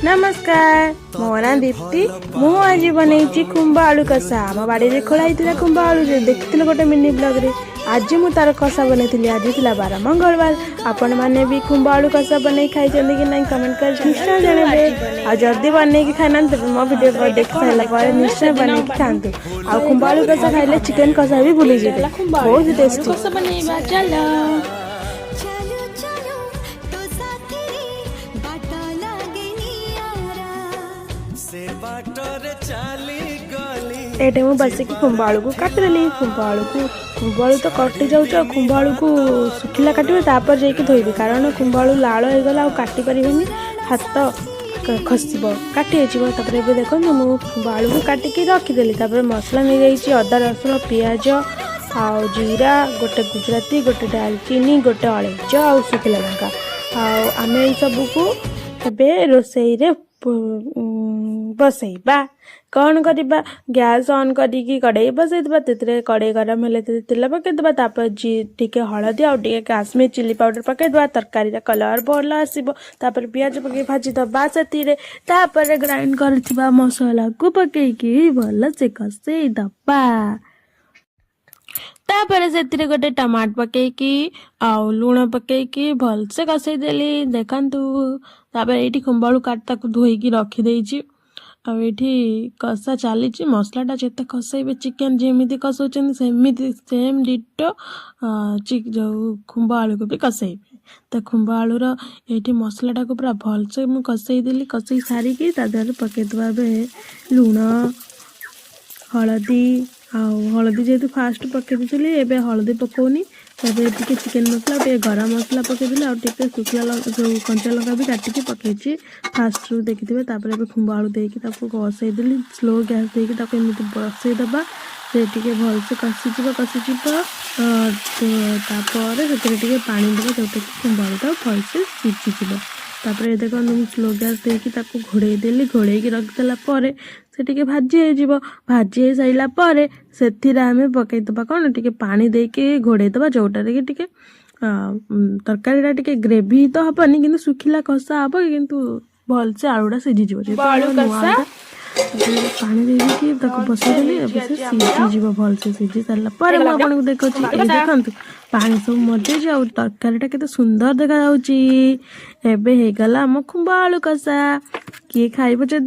नमस्कार मो ना दीप्ति मु आज बनई खुंब आलू कषा आम बाड़ी खोला खुंब आलू देखी गोटे मिनी ब्लॉग रे आज मु तार कषा बनई आज थी 12 मंगलवार आपण मैंने भी खुंब आलू कषा बनई खाई कि नहीं कमेंट कर निश्चय जनइबे आ जल्दी बनई कि खाना मो वीडियो पर देख सारा निश्चय बनई कि खातु आ खुंब आलू कषा खाइले चिकन कषा भी भूली जाए बहुत टेस्टी चलो एटे मु बस की खुंब आलू को काटिदेली खुंब आलू तो कटि जाऊँ खुंब आलू को सुखिला काटे तापर जाकि धोबी कारण खुंब आलू लाल हो गला काटि पारिबेनी हाथ खसब काटी हो देखो मु खुंब आलू को काटिकी रखीदेली मसला नहीं जाइए अदा रसुण पियाज आउ जीरा गोटे गुजराती गोटे डालचीनी गोटे अलेइच आउ सुखिला लंका आम यही सबको ए रोसई रे बसैबा कौन करवा गैस ऑन करी कड़े बसई कड़े गरम हेले तेल पकईदे तापर टी हलदी आउ टे काश्मीर चिली पाउडर पकईदे तरकारी कलर भल आसो तापर पियाज पकई भाजीदबा से ग्राइंड कर मसला को पकईकी भल से कसईदबा तापर से गोटे टमाट पकईकी आउ लुण पकईकी भल से कसईदेली देखु तापर ये खुंब आलू काट धोईकी रखीदे आठी कषा चली मसलाटा जिते कसैबे चिकेन जमी कसौन सेमती सेम डिटो जो खुंब आलू को भी कसैबे तो खुंब आलूर ये मसलाटा को पूरा भलसे मुझे कसईदेली कसई सारिकी तादेह पकईदे लुण हलदी हलदी जेहेतु फास्ट पकई दी एबे हलदी पकौनी टे चिकेन मसला टे गरम मसला पकईदेली आउ टे सुखला जो कंचा लंका भी काटिकी पकई फास्ट रू देखिथे तापर खुंब आलू देकी कसईदेली स्लो गैस देकी एमती बसईदबा से टे भलसे कषिज से पानी देवा जोटा कि खुंब आलूटा भलसे सीझीज तापर देखो मुझे स्लो गैस देकी घोड़े देली घोड़े रखिदेला से टे भाजी भाजी सारा पर से पकईदबा कौन टे पानी देकी घोड़ेदबा जोटार कि तरकारी टे ग्रेवी तो हबनी कि सुखिला कषा हम कि भलसे आलूटा सीझीज पानी देवी बसईदेली सीझीज भलसे सीझी सारापर मुझे देखो देखु पानी सब मजे आउ तरकारीटा केते सुंदर देखा जाउची एबे हे गला हम खुंब आलू कषा किए खाइबो जदी